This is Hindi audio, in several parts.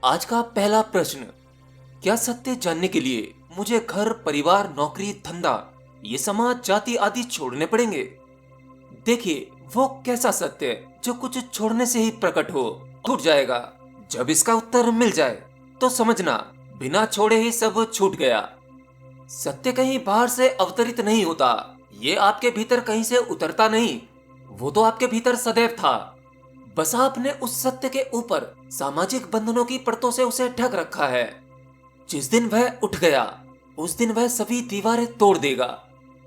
आज का पहला प्रश्न, क्या सत्य जानने के लिए मुझे घर, परिवार, नौकरी, धंधा, ये समाज, जाति आदि छोड़ने पड़ेंगे? देखिए, वो कैसा सत्य है जो कुछ छोड़ने से ही प्रकट हो, छूट जाएगा। जब इसका उत्तर मिल जाए तो समझना बिना छोड़े ही सब छूट गया। सत्य कहीं बाहर से अवतरित नहीं होता, ये आपके भीतर कहीं से उतरता नहीं, वो तो आपके भीतर सदैव था। बस आपने उस सत्य के ऊपर सामाजिक बंधनों की परतों से उसे ढक रखा है। जिस दिन वह उठ गया, उस दिन वह सभी दीवारें तोड़ देगा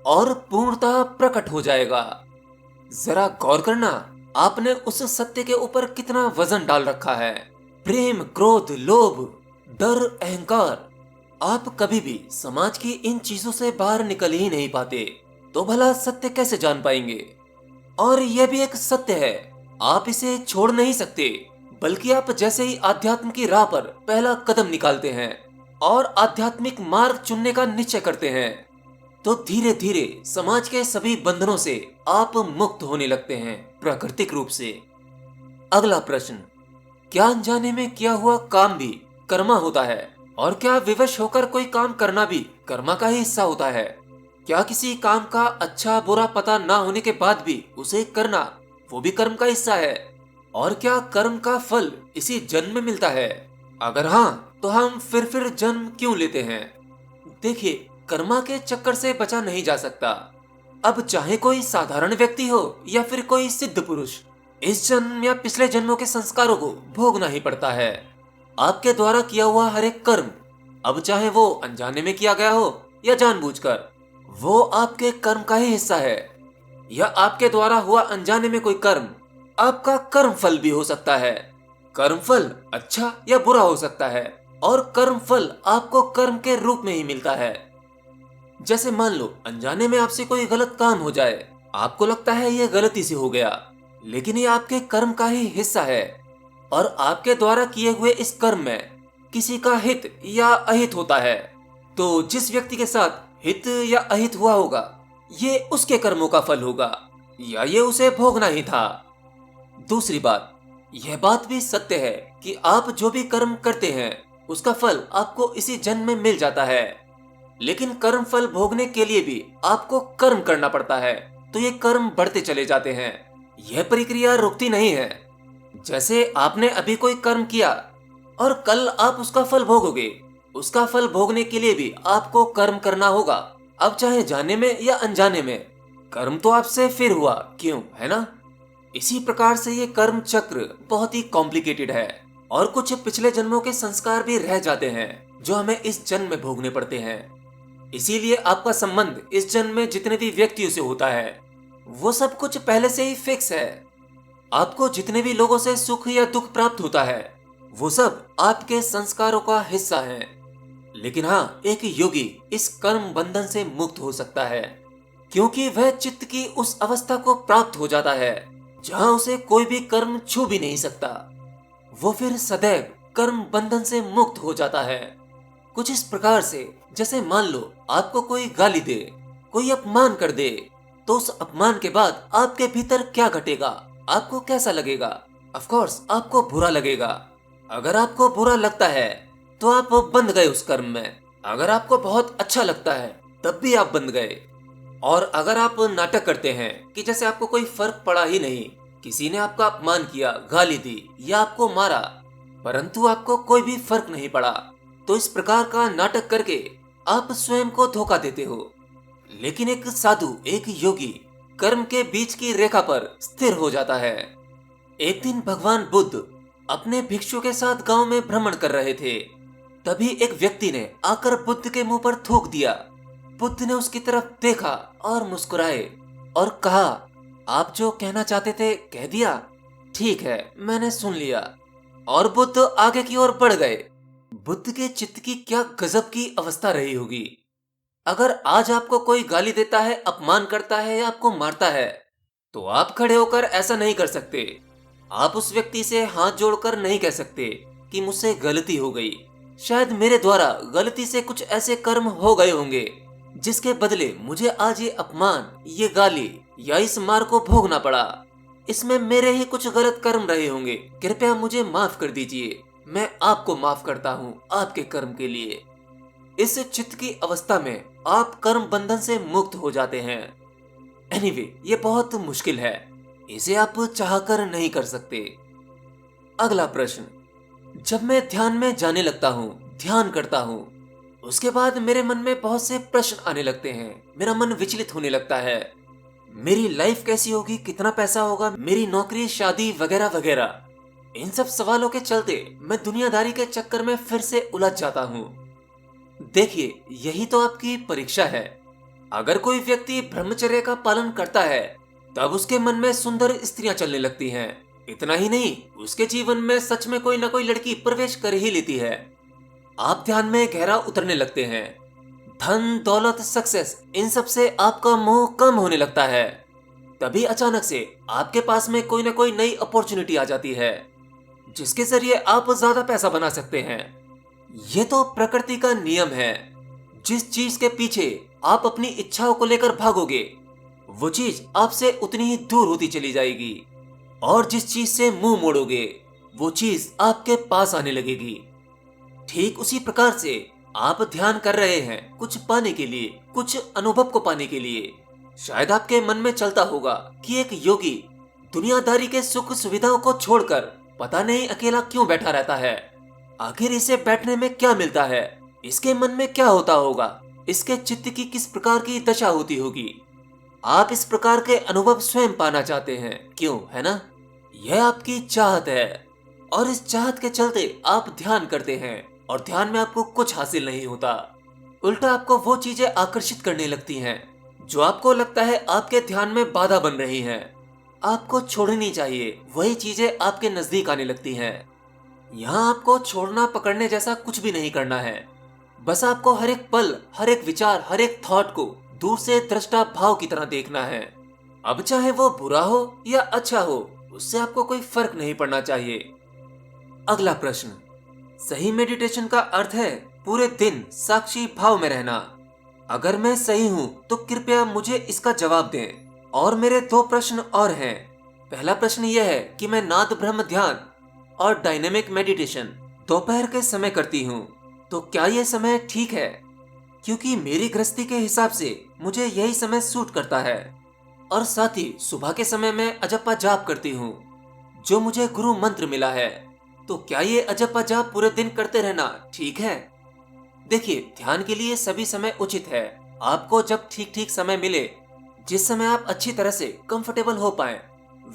और पूर्णतः प्रकट हो जाएगा। जरा गौर करना, आपने उस सत्य के ऊपर कितना वजन डाल रखा है। प्रेम, क्रोध, लोभ, डर, अहंकार। आप कभी भी समाज की इन चीजों से बाहर निकल ही नहीं पाते, तो भला सत्य कैसे जान पाएंगे? और यह भी एक सत्य है, आप इसे छोड़ नहीं सकते, बल्कि आप जैसे ही आध्यात्म की राह पर पहला कदम निकालते हैं और आध्यात्मिक मार्ग चुनने का निश्चय करते हैं, तो धीरे धीरे समाज के सभी बंधनों से आप मुक्त होने लगते हैं, प्राकृतिक रूप से। अगला प्रश्न, क्या अनजाने में किया हुआ काम भी कर्मा होता है? और क्या विवश होकर कोई काम करना भी कर्मा का ही हिस्सा होता है? क्या किसी काम का अच्छा बुरा पता ना होने के बाद भी उसे करना, वो भी कर्म का हिस्सा है? और क्या कर्म का फल इसी जन्म में मिलता है? अगर हाँ, तो हम फिर जन्म क्यों लेते हैं? देखिए, कर्मा के चक्कर से बचा नहीं जा सकता। अब चाहे कोई साधारण व्यक्ति हो या फिर कोई सिद्ध पुरुष, इस जन्म या पिछले जन्मों के संस्कारों को भोगना ही पड़ता है। आपके द्वारा किया हुआ हर एक कर्म, अब चाहे वो अनजाने में किया गया हो या जानबूझकर, वो आपके कर्म का ही हिस्सा है। या आपके द्वारा हुआ अनजाने में कोई कर्म आपका कर्म फल भी हो सकता है। कर्म फल अच्छा या बुरा हो सकता है, और कर्म फल आपको कर्म के रूप में ही मिलता है। जैसे मान लो अनजाने में आपसे कोई गलत काम हो जाए, आपको लगता है ये गलती से हो गया, लेकिन ये आपके कर्म का ही हिस्सा है। और आपके द्वारा किए हुए इस कर्म में किसी का हित या अहित होता है, तो जिस व्यक्ति के साथ हित या अहित हुआ होगा, ये उसके कर्मों का फल होगा, या ये उसे भोगना ही था। दूसरी बात, यह बात भी सत्य है कि आप जो भी कर्म करते हैं, उसका फल आपको इसी जन्म में मिल जाता है। लेकिन कर्म फल भोगने के लिए भी आपको कर्म करना पड़ता है, तो ये कर्म बढ़ते चले जाते हैं। यह प्रक्रिया रुकती नहीं है। जैसे आपने अभी कोई कर्म किया और कल आप उसका फल भोगोगे, उसका फल भोगने के लिए भी आपको कर्म करना होगा, अब चाहे जाने में या अनजाने में। कर्म तो आपसे फिर हुआ, क्यों, है ना? इसी प्रकार से ये कर्म चक्र बहुत ही कॉम्प्लिकेटेड है, और कुछ पिछले जन्मों के संस्कार भी रह जाते हैं जो हमें इस जन्म में भोगने पड़ते हैं। इसीलिए आपका संबंध इस जन्म में जितने भी व्यक्तियों से होता है, वो सब कुछ पहले से ही फिक्स है। आपको जितने भी लोगों से सुख या दुख प्राप्त होता है, वो सब आपके संस्कारों का हिस्सा है। लेकिन हाँ, एक योगी इस कर्म बंधन से मुक्त हो सकता है, क्योंकि वह चित्त की उस अवस्था को प्राप्त हो जाता है जहाँ उसे कोई भी कर्म छू भी नहीं सकता। वो फिर सदैव कर्म बंधन से मुक्त हो जाता है। कुछ इस प्रकार से, जैसे मान लो आपको कोई गाली दे, कोई अपमान कर दे, तो उस अपमान के बाद आपके भीतर क्या घटेगा, आपको कैसा लगेगा? ऑफ कोर्स आपको बुरा लगेगा। अगर आपको बुरा लगता है तो आप बंध गए उस कर्म में। अगर आपको बहुत अच्छा लगता है तब भी आप बंध गए। और अगर आप नाटक करते हैं कि जैसे आपको कोई फर्क पड़ा ही नहीं, किसी ने आपका अपमान किया, गाली दी या आपको मारा, परंतु आपको कोई भी फर्क नहीं पड़ा, तो इस प्रकार का नाटक करके आप स्वयं को धोखा देते हो। लेकिन एक साधु, एक योगी कर्म के बीच की रेखा पर स्थिर हो जाता है। एक दिन भगवान बुद्ध अपने भिक्षु के साथ गांव में भ्रमण कर रहे थे। तभी एक व्यक्ति ने आकर बुद्ध के मुंह पर थूक दिया। बुद्ध ने उसकी तरफ देखा और मुस्कुराए और कहा, आप जो कहना चाहते थे कह दिया, ठीक है, मैंने सुन लिया। और बुद्ध आगे की ओर बढ़ गए। बुद्ध के चित्त की क्या गजब की अवस्था रही होगी। अगर आज आपको कोई गाली देता है, अपमान करता है या आपको मारता है, तो आप खड़े होकर ऐसा नहीं कर सकते। आप उस व्यक्ति से हाथ जोड़कर नहीं कह सकते कि मुझसे गलती हो गई, शायद मेरे द्वारा गलती से कुछ ऐसे कर्म हो गए होंगे जिसके बदले मुझे आज ये अपमान, ये गाली या इस मार को भोगना पड़ा। इसमें मेरे ही कुछ गलत कर्म रहे होंगे, कृपया मुझे माफ कर दीजिए, मैं आपको माफ करता हूँ आपके कर्म के लिए। इस चित्त की अवस्था में आप कर्म बंधन से मुक्त हो जाते हैं। एनीवे, ये बहुत मुश्किल है, इसे आप चाहकर नहीं कर सकते। अगला प्रश्न। जब मैं ध्यान में जाने लगता हूँ, ध्यान करता हूँ, उसके बाद मेरे मन में बहुत से प्रश्न आने लगते हैं। मेरा मन विचलित होने लगता है। मेरी लाइफ कैसी होगी, कितना पैसा होगा, मेरी नौकरी, शादी वगैरह वगैरह। इन सब सवालों के चलते मैं दुनियादारी के चक्कर में फिर से उलझ जाता हूँ। देखिए, यही तो आपकी परीक्षा है। अगर कोई व्यक्ति ब्रह्मचर्य का पालन करता है, तब उसके मन में सुंदर स्त्रियां चलने लगती हैं। इतना ही नहीं, उसके जीवन में सच में कोई न कोई लड़की प्रवेश कर ही लेती है। आप ध्यान में गहरा उतरने लगते हैं। धन, दौलत, सक्सेस, इन सब से आपका मोह कम होने लगता है। तभी अचानक से आपके पास में कोई न कोई नई अपॉर्चुनिटी आ जाती है, जिसके जरिए आप ज्यादा पैसा बना सकते हैं। ये तो प्रकृति का नियम है। जिस चीज के पीछे आप अपनी इच्छाओं को लेकर भागोगे, वो चीज आपसे उतनी ही दूर होती चली जाएगी, और जिस चीज से मुंह मोड़ोगे, वो चीज आपके पास आने लगेगी। ठीक उसी प्रकार से आप ध्यान कर रहे हैं कुछ पाने के लिए, कुछ अनुभव को पाने के लिए। शायद आपके मन में चलता होगा कि एक योगी दुनियादारी के सुख सुविधाओं को छोड़कर पता नहीं अकेला क्यों बैठा रहता है। आखिर इसे बैठने में क्या मिलता है, इसके मन में क्या होता होगा, इसके चित्त की किस प्रकार की दशा होती होगी। आप इस प्रकार के अनुभव स्वयं पाना चाहते हैं, क्यों, है ना? यह आपकी चाहत है, और इस चाहत के चलते आप ध्यान करते हैं, और ध्यान में आपको कुछ हासिल नहीं होता। उल्टा आपको वो चीजें आकर्षित करने लगती हैं जो आपको लगता है आपके ध्यान में बाधा बन रही हैं। आपको छोड़नी चाहिए, वही चीजें आपके नजदीक आने लगती हैं। यहाँ आपको छोड़ना पकड़ने जैसा कुछ भी नहीं करना है। बस आपको हर एक पल, हर एक विचार, हर एक थॉट को दूर से दृष्टा भाव की तरह देखना है। अब चाहे वो बुरा हो या अच्छा हो, उससे आपको कोई फर्क नहीं पड़ना चाहिए। अगला प्रश्न। सही मेडिटेशन का अर्थ है पूरे दिन साक्षी भाव में रहना। अगर मैं सही हूँ तो कृपया मुझे इसका जवाब दें। और मेरे दो प्रश्न और हैं। पहला प्रश्न यह है कि मैं नाद ब्रह्म ध्यान और डायनेमिक मेडिटेशन दोपहर के समय करती हूँ, तो क्या यह समय ठीक है? क्योंकि मेरी गृहस्थी के हिसाब से मुझे यही समय सूट करता है। और साथ ही सुबह के समय में अजप्पा जाप करती हूँ, जो मुझे गुरु मंत्र मिला है। तो क्या ये अजप्पा जाप पूरे दिन करते रहना ठीक है? देखिए, ध्यान के लिए सभी समय उचित है। आपको जब ठीक ठीक समय मिले, जिस समय आप अच्छी तरह से कंफर्टेबल हो पाए,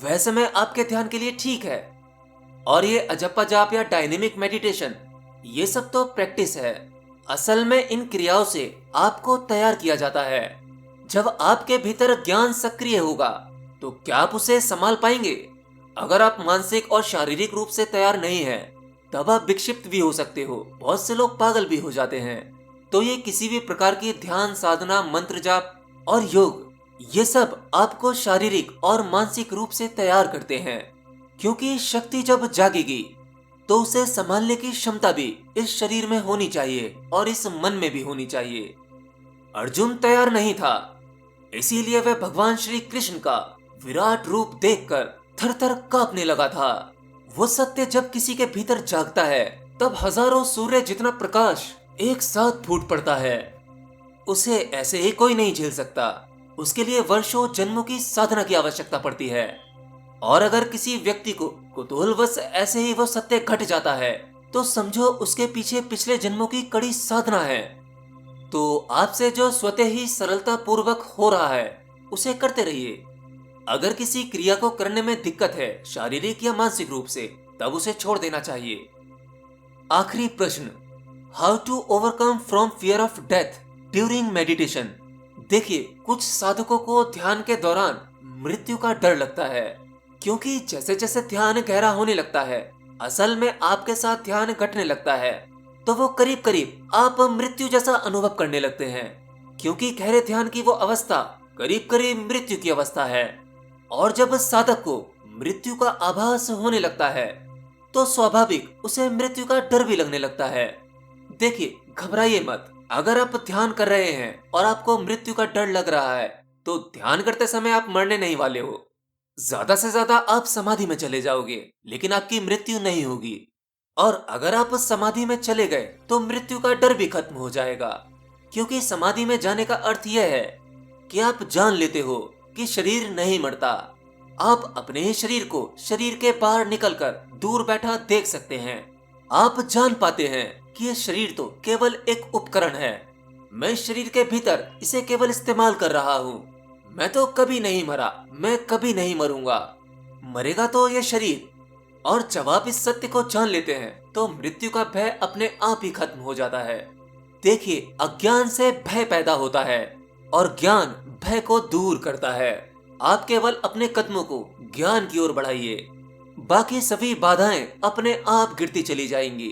वह समय आपके ध्यान के लिए ठीक है। और ये अजप्पा जाप या डायनेमिक मेडिटेशन, ये सब तो प्रैक्टिस है। असल में इन क्रियाओं से आपको तैयार किया जाता है। जब आपके भीतर ज्ञान सक्रिय होगा, तो क्या आप उसे संभाल पाएंगे? अगर आप मानसिक और शारीरिक रूप से तैयार नहीं है, तब आप विक्षिप्त भी हो सकते हो। बहुत से लोग पागल भी हो जाते हैं। तो ये किसी भी प्रकार की ध्यान साधना, मंत्र जाप और योग, ये सब आपको शारीरिक और मानसिक रूप से तैयार करते हैं। क्योंकि शक्ति जब जागेगी, तो उसे संभालने की क्षमता भी इस शरीर में होनी चाहिए और इस मन में भी होनी चाहिए। अर्जुन तैयार नहीं था, इसीलिए वह भगवान श्री कृष्ण का विराट रूप देखकर थर थर कांपने लगा था। वो सत्य जब किसी के भीतर जागता है, तब हजारों सूर्य जितना प्रकाश एक साथ फूट पड़ता है। उसे ऐसे ही कोई नहीं झेल सकता। उसके लिए वर्षों जन्मों की साधना की आवश्यकता पड़ती है। और अगर किसी व्यक्ति को कुतूहलवश ऐसे ही वो सत्य घट जाता है, तो समझो उसके पीछे पिछले जन्मों की कड़ी साधना है। तो आपसे जो स्वतः ही सरलता पूर्वक हो रहा है, उसे करते रहिए। अगर किसी क्रिया को करने में दिक्कत है, शारीरिक या मानसिक रूप से, तब उसे छोड़ देना चाहिए। आखिरी प्रश्न। How to overcome from fear of death during meditation. देखिए, कुछ साधकों को ध्यान के दौरान मृत्यु का डर लगता है, क्योंकि जैसे जैसे ध्यान गहरा होने लगता है, असल में आपके साथ ध्यान घटने लगता है, तो वो करीब करीब आप मृत्यु जैसा अनुभव करने लगते हैं। क्योंकि गहरे ध्यान की वो अवस्था करीब करीब मृत्यु की अवस्था है। और जब साधक को मृत्यु का आभास होने लगता है, तो स्वाभाविक उसे मृत्यु का डर भी लगने लगता है। देखिए, घबराइए मत। अगर आप ध्यान कर रहे हैं और आपको मृत्यु का डर लग रहा है, तो ध्यान करते समय आप मरने नहीं वाले हो। ज्यादा से ज्यादा आप समाधि में चले जाओगे, लेकिन आपकी मृत्यु नहीं होगी। और अगर आप समाधि में चले गए तो मृत्यु का डर भी खत्म हो जाएगा, क्योंकि समाधि में जाने का अर्थ यह है कि आप जान लेते हो कि शरीर नहीं मरता। आप अपने ही शरीर को शरीर के बाहर निकलकर दूर बैठा देख सकते हैं। आप जान पाते हैं कि यह शरीर तो केवल एक उपकरण है। मैं इस शरीर के भीतर इसे केवल इस्तेमाल कर रहा हूँ। मैं तो कभी नहीं मरा, मैं कभी नहीं मरूंगा। मरेगा तो यह शरीर। और जब आप इस सत्य को जान लेते हैं तो मृत्यु का भय अपने आप ही खत्म हो जाता है। देखिए, अज्ञान से भय पैदा होता है और ज्ञान भय को दूर करता है। आप केवल अपने कदमों को ज्ञान की ओर बढ़ाइए, बाकी सभी बाधाएं अपने आप गिरती चली जाएंगी।